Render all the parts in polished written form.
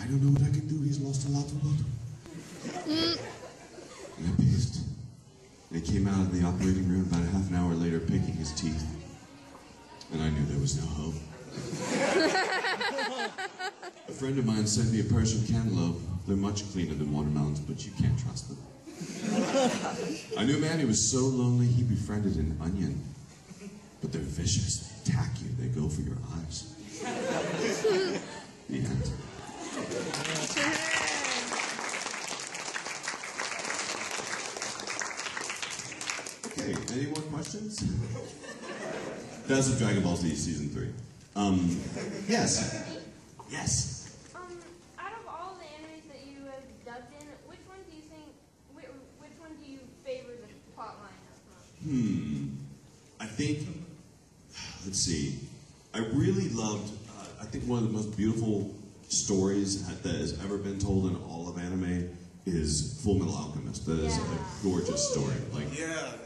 I don't know what I can do. He's lost a lot of blood. And I pissed. And he came out of the operating room about a half an hour later picking his teeth. And I knew there was no hope. A friend of mine sent me a Persian cantaloupe. They're much cleaner than watermelons, but you can't trust them. I knew a man who was so lonely he befriended an onion. But they're vicious. They attack you. They go for your eyes. The end. Okay, any more questions? That's of Dragon Ball Z Season 3. Yes. Yes. Out of all the animes that you have dubbed in, which one do you think, which one do you favor the plot line of most? I think, let's see, I really loved, I think one of the most beautiful stories that has ever been told in all of anime is Full Metal Alchemist. That is a gorgeous story. Like,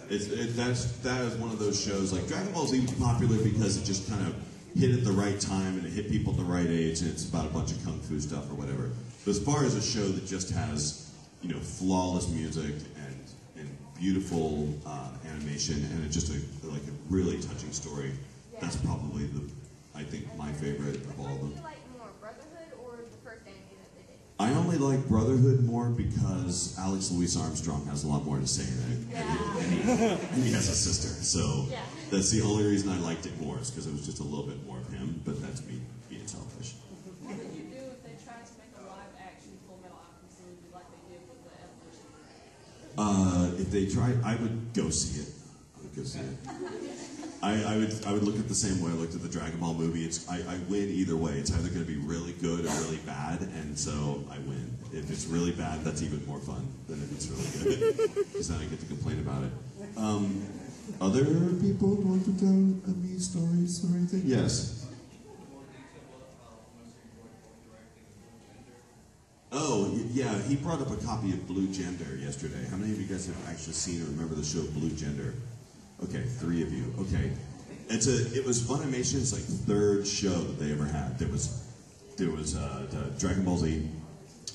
that is one of those shows. Like Dragon Ball Z was popular because it just kind of hit at the right time and it hit people at the right age, and it's about a bunch of kung fu stuff or whatever. But as far as a show that just has, you know, flawless music and beautiful animation and it's just a really touching story, that's probably I think my favorite of all of them. Do you like more Brotherhood or the first anime that they did? I only like Brotherhood more because Alex Louis Armstrong has a lot more to say in it, and he has a sister, so that's the only reason I liked it more, is because it was just a little bit more of him, but that's me being selfish. What would you do if they tried to make a live-action Full Metal Alchemist movie like they did with the Evolution? If they tried, I would go see it. I would go see it. I would look at it the same way I looked at the Dragon Ball movie. I win either way. It's either going to be really good or really bad, and so I win. If it's really bad, that's even more fun than if it's really good, because then I get to complain about it. Other people want to tell me stories or anything? Yes. Oh, yeah, he brought up a copy of Blue Gender yesterday. How many of you guys have actually seen or remember the show Blue Gender? Okay, 3 of you. Okay, it was Funimation's like third show that they ever had. There was Dragon Ball Z,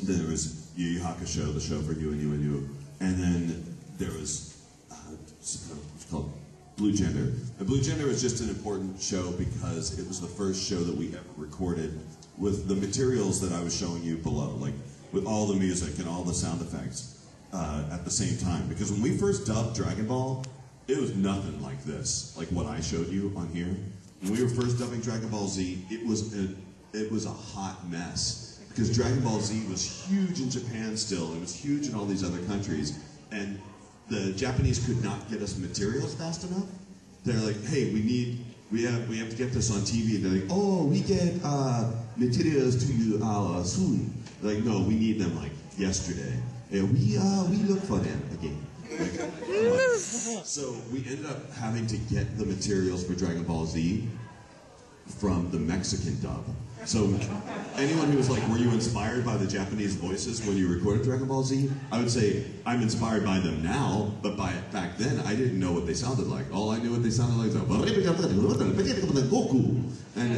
then there was Yu Yu Hakusho, the show for you and you and you, and then there was what's called Blue Gender. And Blue Gender was just an important show because it was the first show that we ever recorded with the materials that I was showing you below, like with all the music and all the sound effects at the same time. Because when we first dubbed Dragon Ball, it was nothing like this, like what I showed you on here. When we were first dubbing Dragon Ball Z, it was a hot mess. Because Dragon Ball Z was huge in Japan still, it was huge in all these other countries, and the Japanese could not get us materials fast enough. They're like, hey, we have to get this on TV. They're like, oh, we get materials to you soon. They're like, no, we need them like yesterday. And we look for them again. So we ended up having to get the materials for Dragon Ball Z from the Mexican dub. So anyone who was like, were you inspired by the Japanese voices when you recorded Dragon Ball Z? I would say, I'm inspired by them now, but back then, I didn't know what they sounded like. All I knew what they sounded like was Goku. And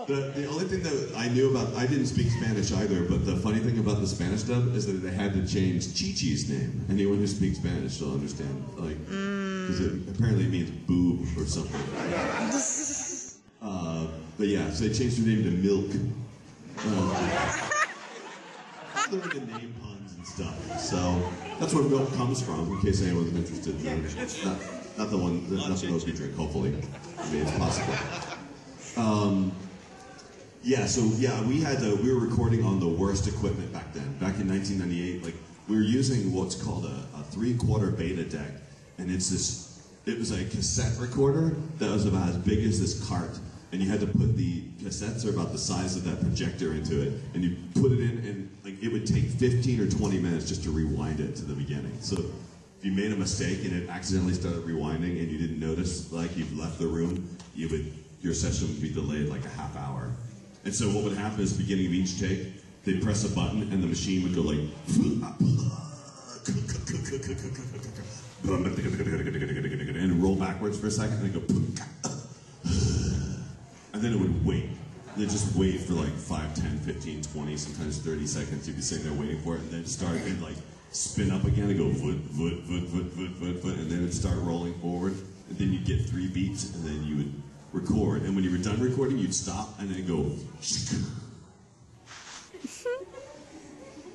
the only thing that I knew about, I didn't speak Spanish either, but the funny thing about the Spanish dub is that they had to change Chi-Chi's name. Anyone who speaks Spanish will understand, like, because it apparently means boob or something. But yeah, so they changed her name to Milk. Learned the name puns and stuff. So that's where milk comes from, in case anyone's interested. Not the one, not the milk we drink, hopefully. I mean, it's possible. We were recording on the worst equipment back then. Back in 1998, like, we were using what's called a 3/4 beta deck, and it was a cassette recorder that was about as big as this cart, and you had to put the cassettes are about the size of that projector into it, and you put it in, and like it would take 15 or 20 minutes just to rewind it to the beginning. So if you made a mistake and it accidentally started rewinding and you didn't notice, like you've left the room, your session would be delayed like a half hour. And so what would happen is at the beginning of each take, they'd press a button and the machine would go like, and roll backwards for a second, and then go, and then it would wait. They just wait for like 5, 10, 15, 20, sometimes 30 seconds. You'd be sitting there waiting for it, and then start and like spin up again and go foot, foot, foot, foot, foot, foot, foot, and then it'd start rolling forward. And then you'd get 3 beats, and then you would record. And when you were done recording, you'd stop and then go.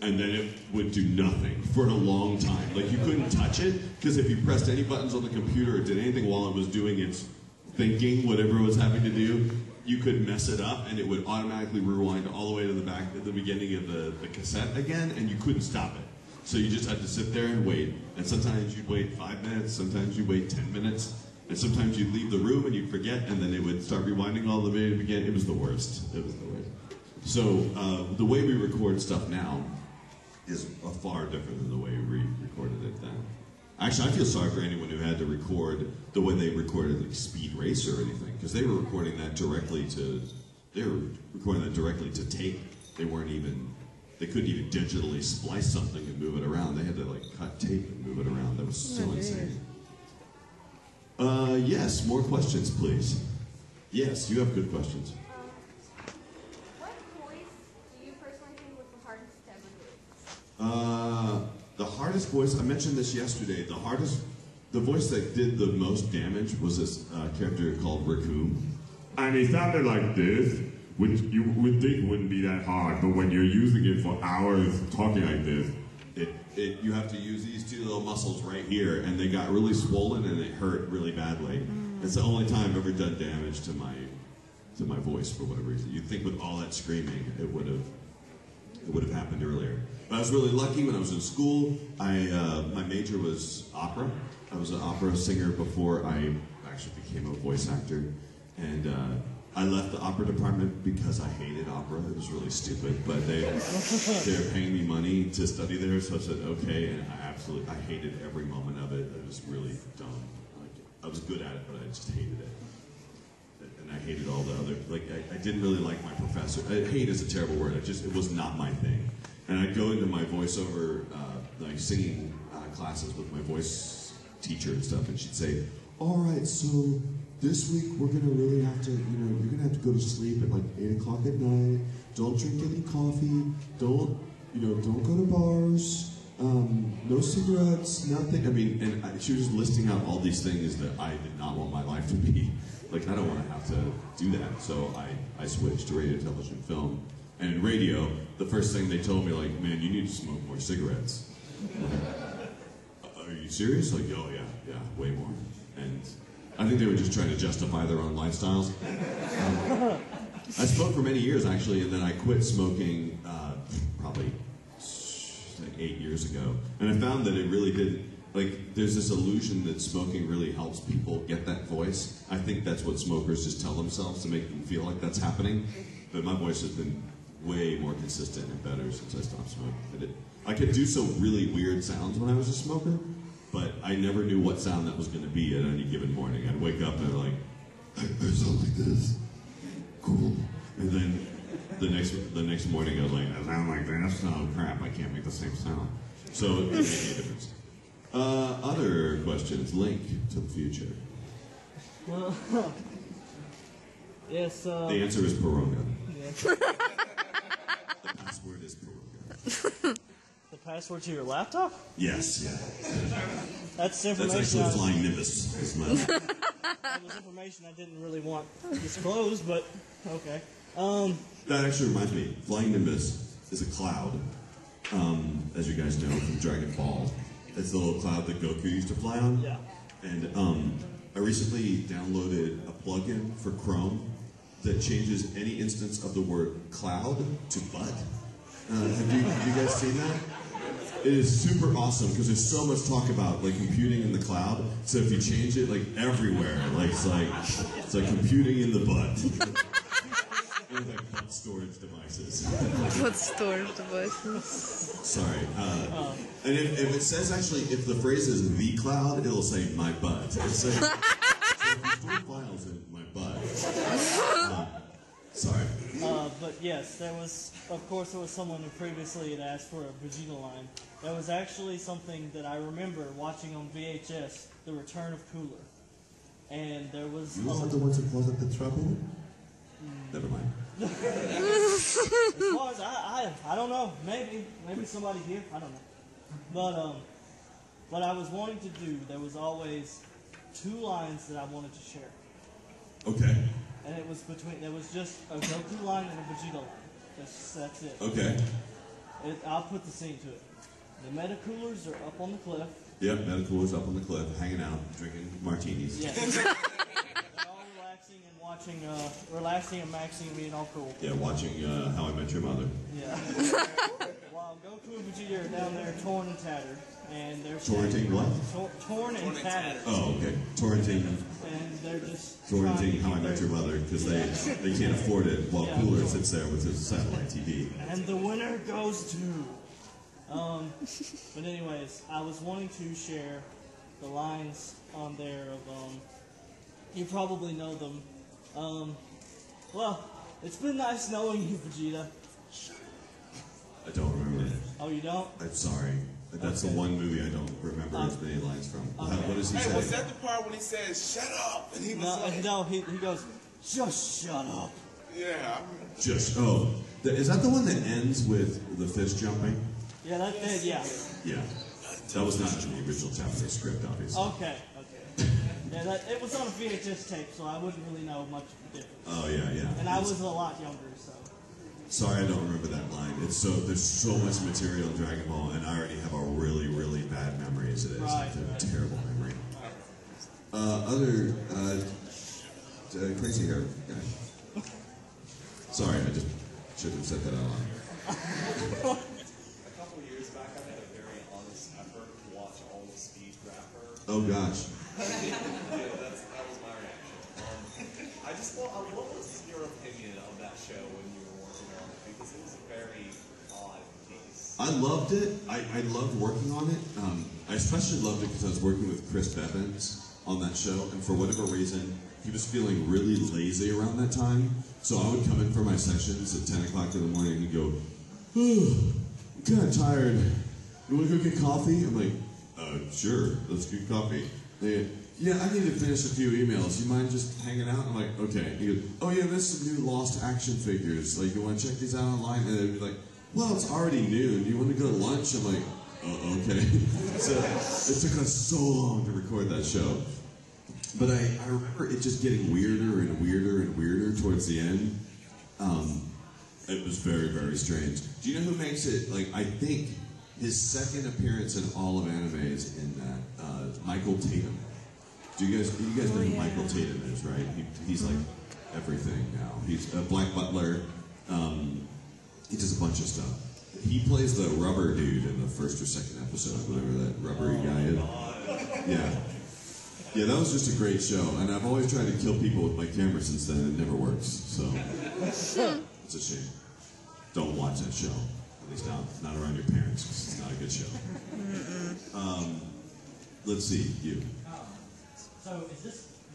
And then it would do nothing for a long time. Like you couldn't touch it, because if you pressed any buttons on the computer or did anything while it was doing its thinking, whatever it was having to do, you could mess it up and it would automatically rewind all the way to the back at the beginning of the cassette again, and you couldn't stop it. So you just had to sit there and wait. And sometimes you'd wait 5 minutes, sometimes you'd wait 10 minutes, and sometimes you'd leave the room and you'd forget, and then it would start rewinding all the way again. It was the worst. It was the worst. So the way we record stuff now is far different than the way we recorded it then. Actually, I feel sorry for anyone who had to record the way they recorded like Speed Racer or anything, because they were recording that directly to tape. They couldn't even digitally splice something and move it around. They had to like cut tape and move it around. That was so insane. Yes, more questions, please. Yes, you have good questions. What voice do you personally think was the hardest to ever do? The hardest voice, I mentioned this yesterday, the voice that did the most damage was this character called Raccoon. And he sounded like this, which you would think wouldn't be that hard, but when you're using it for hours talking like this, you have to use these 2 little muscles right here, and they got really swollen and it hurt really badly. It's the only time I've ever done damage to my voice for whatever reason. You'd think with all that screaming, it would have happened earlier. But I was really lucky when I was in school. My major was opera. I was an opera singer before I actually became a voice actor. And I left the opera department because I hated opera. It was really stupid, but they were paying me money to study there, so I said okay. And I hated every moment of it. It was really dumb. I was good at it, but I just hated it. And I hated all the other, I didn't really like my professor. Hate is a terrible word. It was not my thing. And I'd go into my voiceover, singing classes with my voice teacher and stuff, and she'd say, all right, so this week we're going to really have to, you're going to have to go to sleep at like 8 o'clock at night. Don't drink any coffee. Don't go to bars. No cigarettes, nothing. And she was just listing out all these things that I did not want my life to be. Like, I don't want to have to do that. So I switched to radio, television, film. And in radio, the first thing they told me, like, man, you need to smoke more cigarettes. Are you serious? Like, oh yeah, way more. And I think they were just trying to justify their own lifestyles. I smoked for many years, actually, and then I quit smoking probably 8 years ago. And I found that it really didn't, there's this illusion that smoking really helps people get that voice. I think that's what smokers just tell themselves to make them feel like that's happening. But my voice has been way more consistent and better since I stopped smoking. I could do some really weird sounds when I was a smoker, but I never knew what sound that was going to be at any given morning. I'd wake up and I'd be like, I sound like this. Cool. And then the next morning I was like, I sound like this? Oh crap, I can't make the same sound. So it made a difference. Other questions? Link to the future. Well, yes. The answer is Piroga. Yeah. The password is Piroga. The password to your laptop? Yes, yeah. That's information. That's actually Flying Nimbus. That was information I didn't really want disclosed, but okay. That actually reminds me, Flying Nimbus is a cloud, as you guys know from Dragon Ball. It's the little cloud that Goku used to fly on. Yeah. And I recently downloaded a plugin for Chrome that changes any instance of the word cloud to bud. Have you guys seen that? It is super awesome because there's so much talk about computing in the cloud. So if you change it everywhere, it's like computing in the butt. It's like butt storage devices. Butt storage devices. Sorry. And if it says if the phrase is the cloud, it'll say my butt. It's like, so if you store files in my butt. Sorry. But yes, there was someone who previously had asked for a Vegeta line. That was actually something that I remember watching on VHS, The Return of Cooler. And there was... You were the ones who caused the trouble? Never mind. As far as I don't know. Maybe somebody here. I don't know. But what I was wanting to do, there was always 2 lines that I wanted to share, Okay. and it was there was just a Goku line and a Vegeta line. That's it. Okay. I'll put the scene to it. The meta coolers are up on the cliff. Yep, Metacooler's up on the cliff, hanging out, drinking martinis. Yeah. They're all relaxing and maxing and being all cool. Yeah, watching How I Met Your Mother. Yeah. While Goku and Vegeta are down there torn and tattered, and they're Torrenting what? torn and tattered. Oh, okay. Torrenting. And they're just Torrenting How I Met Your Mother because they can't afford it while Cooler sits there with his satellite TV. And the winner goes to. But anyways, I was wanting to share the lines on there of you probably know them. Well, it's been nice knowing you, Vegeta. I don't remember it. Oh, you don't? I'm sorry. That's Okay. the one movie I don't remember as many lines from. What does he Hey, say? was that the part when he says, shut up? And he was like, No, he goes, just shut up. yeah. Is that the one that ends with the fish jumping? Yeah, yeah. Yeah. That was not in the original chapter script, obviously. Okay. Yeah, it was on a VHS tape, so I wouldn't really know much of the difference. Oh, yeah. And I was a lot younger, so. Sorry, I don't remember that line. There's so much material in Dragon Ball, and I already have a really, really bad memory as it is. I have a terrible memory. Crazy hair guy. Sorry, I just shouldn't have said that out loud. A couple years back, I made a very honest effort to watch all of Speed Rapper. Oh, gosh. Yeah, that was my reaction. What was your opinion of that show when you were working on it? Because it was a very odd piece. I loved it. I loved working on it. I especially loved it because I was working with Chris Bevins on that show, and for whatever reason, he was feeling really lazy around that time. So I would come in for my sessions at 10 o'clock in the morning, and he'd go, I'm kind of tired. You want to go get coffee? I'm like, sure, let's get coffee. Yeah, I need to finish a few emails. You mind just hanging out? I'm like, okay. He goes, oh yeah, there's some new Lost action figures. Like, you want to check these out online? And they'd be like, well, it's already noon. Do you want to go to lunch? I'm like, okay. So it took us so long to record that show. But I remember it just getting weirder and weirder and weirder towards the end. It was very, very strange. Do you know who makes it? Like, I think his second appearance in all of anime is in that Michael Tatum. You guys know who Michael Tatum is, right? He's like everything now. He's a Black Butler. He does a bunch of stuff. He plays the rubber dude in the first or second episode, whatever that rubbery guy is. Yeah, that was just a great show. And I've always tried to kill people with my camera since then. It never works. So it's a shame. Don't watch that show. At least not around your parents, because it's not a good show. Let's see, you. So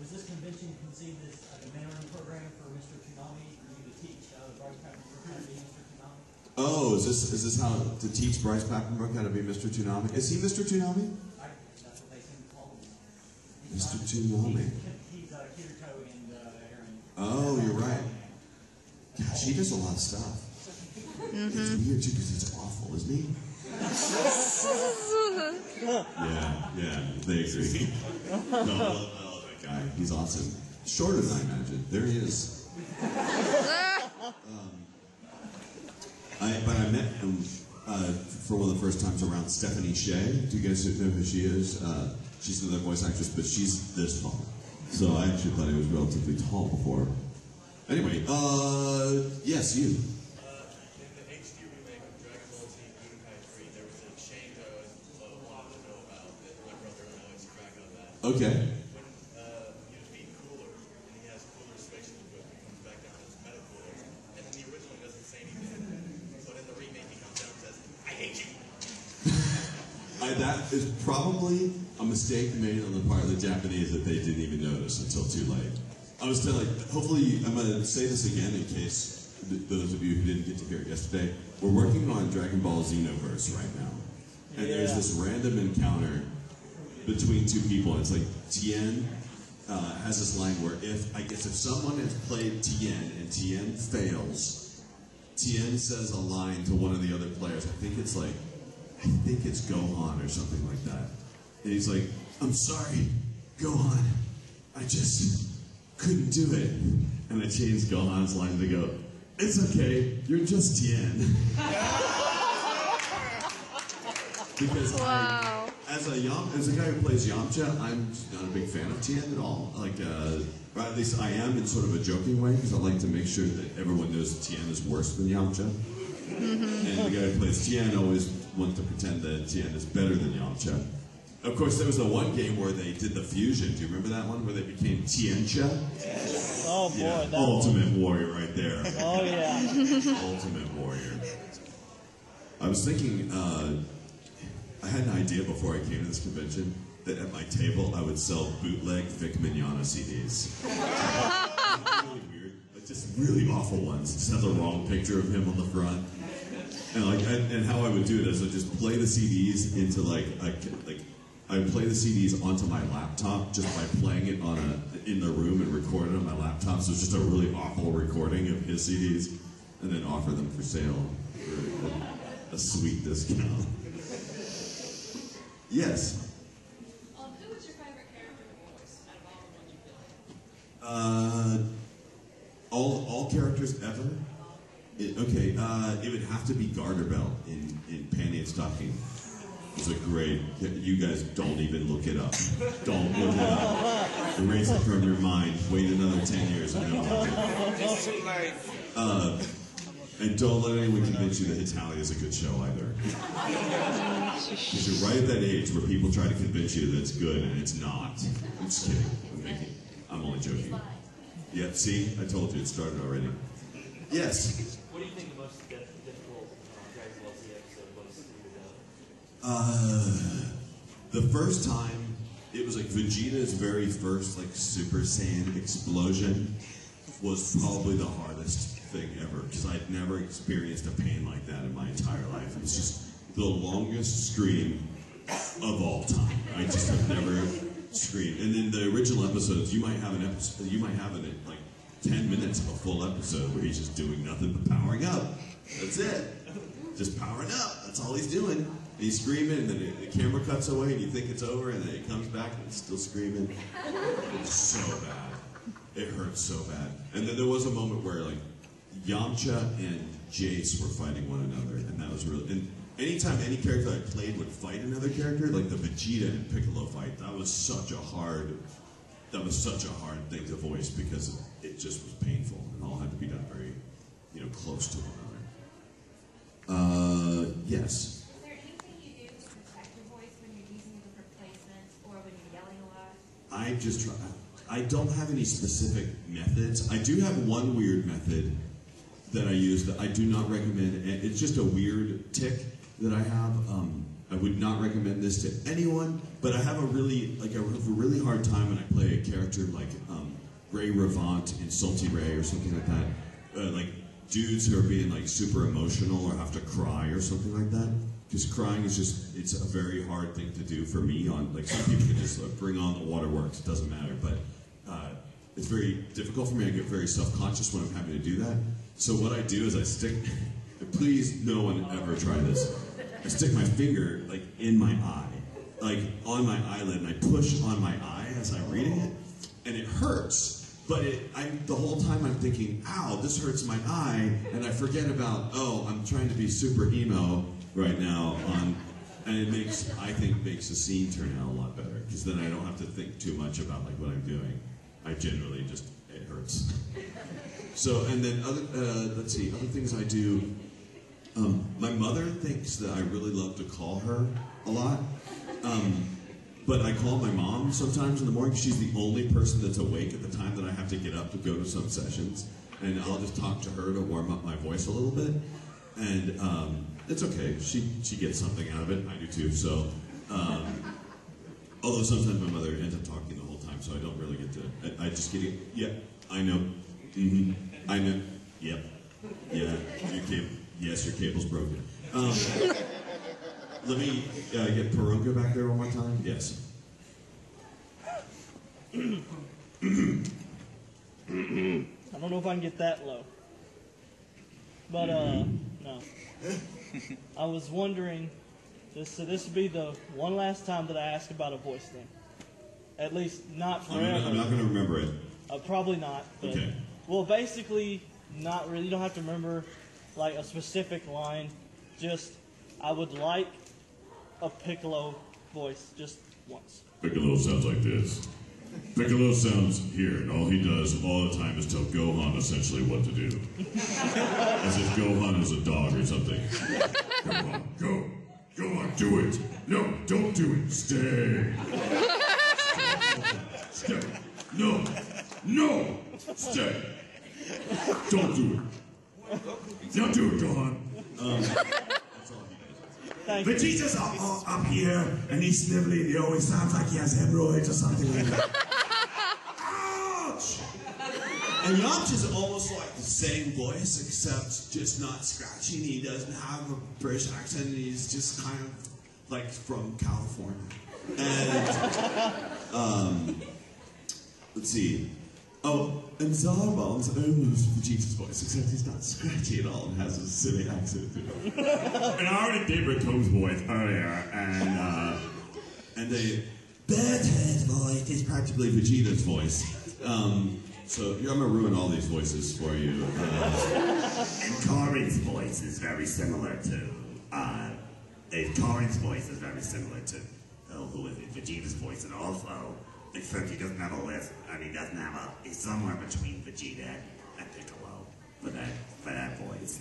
was this convention conceived as a mentoring program for Mr. Toonami for you to teach Bryce Papenbrook how to be Mr. Toonami? Oh, is this how to teach Bryce Papenbrook how to be Mr. Toonami? Is he Mr. Toonami? That's what they seem to call him. Mr. Toonami. He's Kirito and Aaron. Oh, you're right. Gosh, he does a lot of stuff. It's weird too because he's awful, isn't he? Yeah, they agree. No, I love that guy. He's awesome. Shorter than I imagined. There he is. But I met him for one of the first times around Stephanie Shea. Do you guys know who she is? She's another voice actress, but she's this tall. So I actually thought he was relatively tall before. Anyway, yes, you. Okay. When you defeat Cooler, and he has Cooler's spaceship equipment, he comes back down as Meta Cooler, and then the original doesn't say anything. But in the remake, he comes down and says, I hate you. That is probably a mistake made on the part of the Japanese that they didn't even notice until too late. I was telling, hopefully, I'm going to say this again in case those of you who didn't get to hear it yesterday. We're working on Dragon Ball Xenoverse right now. And there's this random encounter between two people. It's like Tien has this line where if someone has played Tien and Tien fails, Tien says a line to one of the other players. I think it's Gohan or something like that. And he's like, "I'm sorry, Gohan. I just couldn't do it." And I changed Gohan's line to go, "It's okay, you're just Tien." Because Wow. as a guy who plays Yamcha, I'm not a big fan of Tien at all. Or at least I am in sort of a joking way, because I like to make sure that everyone knows that Tien is worse than Yamcha. And the guy who plays Tien always wants to pretend that Tien is better than Yamcha. Of course, there was the one game where they did the fusion. Do you remember that one where they became Tiencha? Oh boy, Yeah, that ultimate warrior right there. Oh yeah. Ultimate warrior. I was thinking, I had an idea before I came to this convention that at my table I would sell bootleg Vic Mignogna CDs. Really weird, like just really awful ones. Just have the wrong picture of him on the front. And how I would do it is I'd just play the CDs into I would play the CDs onto my laptop just by playing it in the room and record it on my laptop. So it's just a really awful recording of his CDs, and then offer them for sale for a sweet discount. Yes. Who was your favorite character voice out of all the ones you played? All characters ever? It would have to be Garterbelt in Panty and Stocking. It's a great. You guys don't even look it up. Don't look it up. Erase it from your mind. Wait another 10 years and then watch it. It's too late. And don't let anyone convince you that Italia is a good show either. Because you're right at that age where people try to convince you that it's good and it's not. I'm just kidding. I'm only joking. Yeah, see? I told you it started already. Yes? What do you think the most difficult Dragon Ball Z episode was to The first time, it was like Vegeta's very first Super Saiyan explosion was probably the hardest thing ever, because I'd never experienced a pain like that in my entire life. It was just the longest scream of all time. I just have never screamed. And in the original episodes, you might have an episode, 10 minutes of a full episode where he's just doing nothing but powering up. That's it. Just powering up. That's all he's doing. And he's screaming, and then the camera cuts away, and you think it's over, and then it comes back, and it's still screaming. It's so bad. It hurts so bad. And then there was a moment where, Yamcha and Jace were fighting one another, and that was really... And anytime any character I played would fight another character, like the Vegeta and Piccolo fight, that was such a hard thing to voice, because it just was painful, and all had to be done very, close to one another. Yes? Is there anything you do to protect your voice when you're using different placements or when you're yelling a lot? I don't have any specific methods. I do have one weird method that I use that I do not recommend. It's just a weird tick that I have. I would not recommend this to anyone, but I have a really hard time when I play a character like Ray Revant in Salty Ray or something like that. Dudes who are being super emotional or have to cry or something like that. Because crying is it's a very hard thing to do for me. Some people can just bring on the waterworks, it doesn't matter. But it's very difficult for me. I get very self-conscious when I'm having to do that. So what I do is I stick, please no one ever try this. I stick my finger in my eye, on my eyelid, and I push on my eye as I'm reading it, and it hurts. But the whole time I'm thinking, ow, this hurts my eye, and I forget about, I'm trying to be super emo right now, and it makes the scene turn out a lot better, because then I don't have to think too much about what I'm doing. I generally it hurts. So, and then other things I do. My mother thinks that I really love to call her a lot. But I call my mom sometimes in the morning. She's the only person that's awake at the time that I have to get up to go to some sessions. And I'll just talk to her to warm up my voice a little bit. And it's okay. She gets something out of it. I do too. So, although sometimes my mother ends up talking the whole time, so I don't really get to. I just get it. Yeah, I know. Mm-hmm. I know. Yep. Yeah. Your cable's broken. Let me get Peronka back there one more time. Yes. I don't know if I can get that low. But, no. I was wondering, this would be the one last time that I ask about a voice thing. At least not forever. I'm not going to remember it. Probably not. But, Okay. Well, basically, not really. You don't have to remember, like, a specific line. Just, I would like a Piccolo voice just once. Piccolo sounds like this. Piccolo sounds here, and all he does all the time is tell Gohan essentially what to do. As if Gohan is a dog or something. Gohan, go. Go on, do it. No, don't do it. Stay. Stay. No. No. Stay. Don't do it. Don't do it, Gohan. Vegeta's up here, and he's sniveling. He always sounds like he has hemorrhoids or something like that. Ouch! And Yamcha is almost like the same voice, except just not scratchy. He doesn't have a British accent. He's just kind of like from California. And let's see. Oh, and Zarbal's almost Vegeta's voice, except he's not scratchy at all and has a silly accent. And I already did Rato's voice earlier, and the Bedhead voice is practically Vegeta's voice. So I'm gonna ruin all these voices for you. And Corin's voice is very similar to. Corin's voice is very similar to. Who is it? Vegeta's voice, and also, except he doesn't have a lisp, and he doesn't have a. He's somewhere between Vegeta and Piccolo for that voice.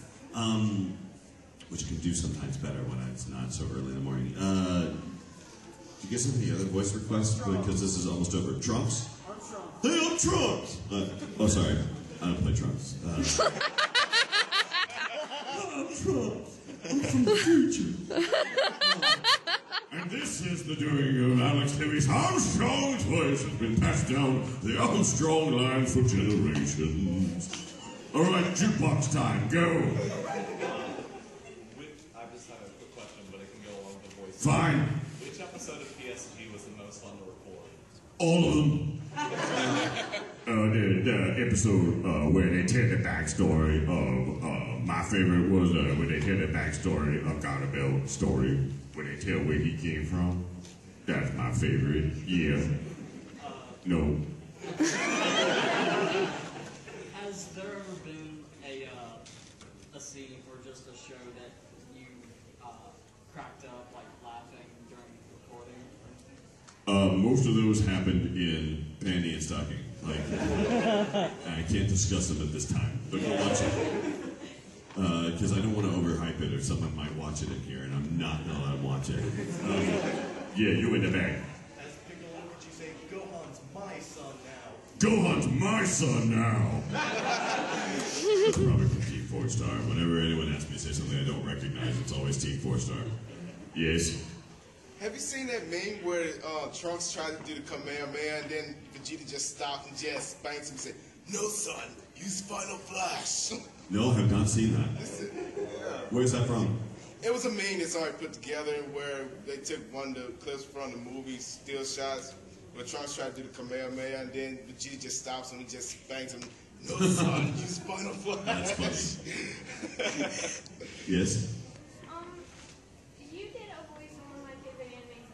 Which you can do sometimes better when it's not so early in the morning. Do you guys have any other voice requests? Because this is almost over. Trunks? Hey, I'm Trunks! Oh, sorry. I don't play Trunks. I'm Trunks. I'm from the future. And this is the doing of Alex Timmy's Armstrong's voice has been passed down the Armstrong line for generations. All right, jukebox time, go. I just have a quick question, but it can go along with the voice. Fine. Which episode of PSG was the most fun to record? All of them. The episode where they tell the backstory of my favorite was when they tell the backstory of Gargamel story, where they tell where he came from. That's my favorite. Yeah. No. Has there ever been a scene or just a show that you cracked up, like laughing during recording? Most of those happened in Panty and Stocking. Like, I can't discuss them at this time, but go watch it. Because I don't want to overhype it, or someone might watch it in here, and I'm not allowed to watch it. Yeah, you in the bag. As Piccolo, could you say, Gohan's my son now? Gohan's my son now. That's probably from Team 4-Star. Whenever anyone asks me to say something I don't recognize, it's always Team 4-Star. Yes. Have you seen that meme where Trunks tried to do the Kamehameha and then Vegeta just stopped and just spanks him and said, "No, son, use Final Flash." No, I have not seen that. Where's that from? It was a meme that's already put together where they took one of the clips from the movie, still shots, where Trunks tried to do the Kamehameha and then Vegeta just stops him and just spanks him. "No, son, use Final Flash." That's funny. Yes? You did a voice on one of my favorite animes,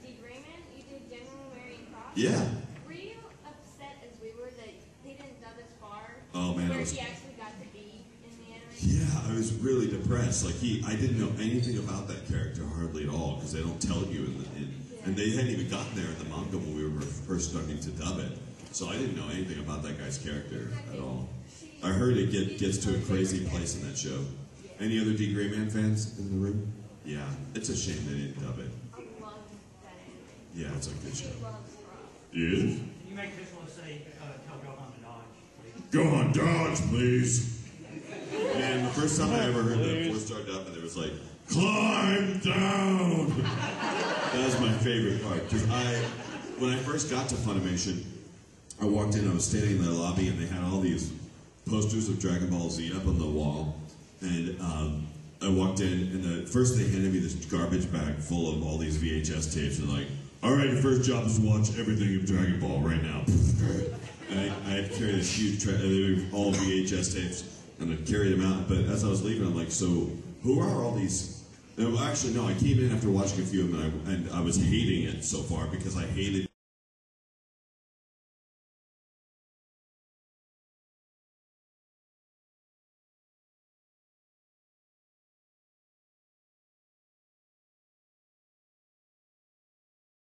D. Grayman. You did General Marion Cross. Yeah. Were you upset as we were that they didn't dub as far? Oh, man, Where I was- he actually got to be in the anime? Yeah, I was really depressed. Like I didn't know anything about that character hardly at all because they don't tell you and they hadn't even gotten there in the manga when we were first starting to dub it. So I didn't know anything about that guy's character at all. I heard it gets to a crazy place in that show. Any other D. Grayman fans in the room? Yeah, it's a shame they didn't dub it. I love that anime. Yeah, it's a good show. He loves Rob. Yes. Can you make Piccolo say, tell Gohan to dodge, please? Gohan, dodge, please. Man, the first time I ever heard that 4-Star dub, and it was like, Climb down. that was my favorite part. Because when I first got to Funimation, I walked in, I was standing in the lobby, and they had all these posters of Dragon Ball Z up on the wall. And I walked in, and first they handed me this garbage bag full of all these VHS tapes, and like, All right, your first job is to watch everything of Dragon Ball right now. And I had to carry this huge, they were all VHS tapes, and I'd carry them out. But as I was leaving, I'm like, so who are all these? No, actually, no, I came in after watching a few of them, and I was hating it so far because I hated